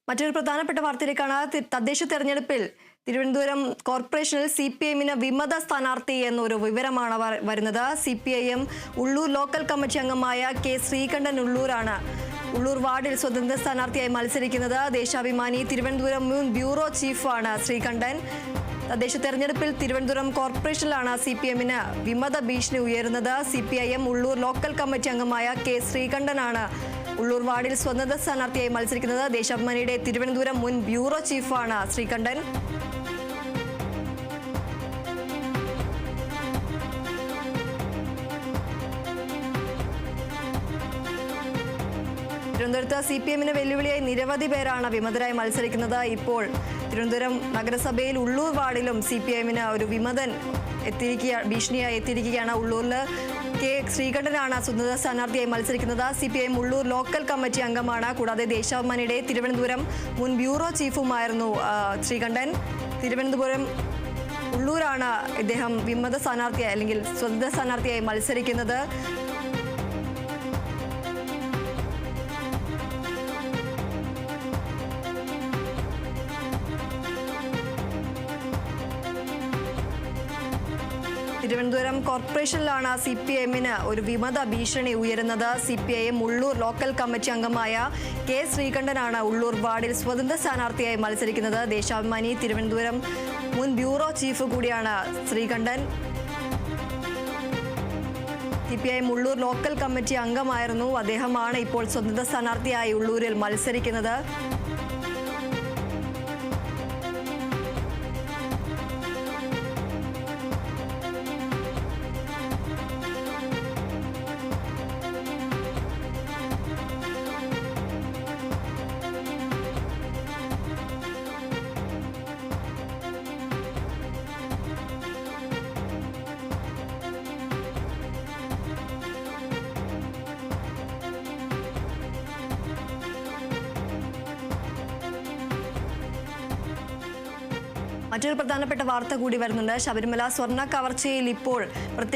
മറ്റൊരു പ്രധാനപ്പെട്ട വാർത്തയിലേക്കാണ്. തദ്ദേശ തെരഞ്ഞെടുപ്പിൽ തിരുവനന്തപുരം കോർപ്പറേഷനിൽ CPIഎമ്മിന് വിമത സ്ഥാനാർത്ഥി എന്നൊരു വിവരമാണ് വരുന്നത്. CPIഎം ഉള്ളൂർ ലോക്കൽ കമ്മിറ്റി അംഗമായ K. ശ്രീകണ്ഠൻ ഉള്ളൂരാണ് ഉള്ളൂർ വാർഡിൽ സ്വതന്ത്ര സ്ഥാനാർത്ഥിയായി മത്സരിക്കുന്നത്. ദേശാഭിമാനി തിരുവനന്തപുരം മുൻ ബ്യൂറോ ചീഫാണ് ശ്രീകണ്ഠൻ. തദ്ദേശ തെരഞ്ഞെടുപ്പിൽ തിരുവനന്തപുരം കോർപ്പറേഷനിലാണ് CPIഎമ്മിന് വിമത ഭീഷണി ഉയരുന്നത്. CPIഎം ഉള്ളൂർ ലോക്കൽ കമ്മിറ്റി അംഗമായ K. ശ്രീകണ്ഠനാണ് ഉള്ളൂർ വാർഡിൽ സ്വതന്ത്ര സ്ഥാനാർത്ഥിയായി മത്സരിക്കുന്നത്. ദേശാഭിമാനിയുടെ തിരുവനന്തപുരം മുൻ ബ്യൂറോ ചീഫാണ് ശ്രീകണ്ഠൻ. തിരുവനന്തപുരത്ത് CPIഎമ്മിന് വെല്ലുവിളിയായി നിരവധി പേരാണ് വിമതരായി മത്സരിക്കുന്നത്. ഇപ്പോൾ തിരുവനന്തപുരം നഗരസഭയിൽ ഉള്ളൂർ വാർഡിലും CPIഎമ്മിന് ഒരു വിമതൻ ഭീഷണിയായി എത്തിയിരിക്കുകയാണ്. ഉള്ളൂരിൽ K. ശ്രീകണ്ഠനാണ് സ്വതന്ത്ര സ്ഥാനാർത്ഥിയായി മത്സരിക്കുന്നത്. CPIഎം ഉള്ളൂർ ലോക്കൽ കമ്മിറ്റി അംഗമാണ്. കൂടാതെ ദേശാഭിമാനിയുടെ തിരുവനന്തപുരം മുൻ ബ്യൂറോ ചീഫുമായിരുന്നു ശ്രീകണ്ഠൻ. തിരുവനന്തപുരം ഉള്ളൂരാണ് ഇദ്ദേഹം വിമത സ്ഥാനാർത്ഥിയായി അല്ലെങ്കിൽ സ്വതന്ത്ര സ്ഥാനാർത്ഥിയായി മത്സരിക്കുന്നത്. തിരുവനന്തപുരം കോർപ്പറേഷനിലാണ് CPIഎമ്മിന് ഒരു വിമത ഭീഷണി ഉയരുന്നത്. CPIഎം ഉള്ളൂർ ലോക്കൽ കമ്മിറ്റി അംഗമായ K. ശ്രീകണ്ഠനാണ് ഉള്ളൂർ വാർഡിൽ സ്വതന്ത്ര സ്ഥാനാർത്ഥിയായി മത്സരിക്കുന്നത്. ദേശാഭിമാനി തിരുവനന്തപുരം മുൻ ബ്യൂറോ ചീഫ് കൂടിയാണ് ശ്രീകണ്ഠൻ. CPIഎം ഉള്ളൂർ ലോക്കൽ കമ്മിറ്റി അംഗമായിരുന്നു. അദ്ദേഹമാണ് ഇപ്പോൾ സ്വതന്ത്ര സ്ഥാനാർത്ഥിയായി ഉള്ളൂരിൽ മത്സരിക്കുന്നത്. മറ്റൊരു പ്രധാനപ്പെട്ട വാർത്ത കൂടി വരുന്നുണ്ട്. ശബരിമല സ്വർണ്ണ കവർച്ചയിൽ ഇപ്പോൾ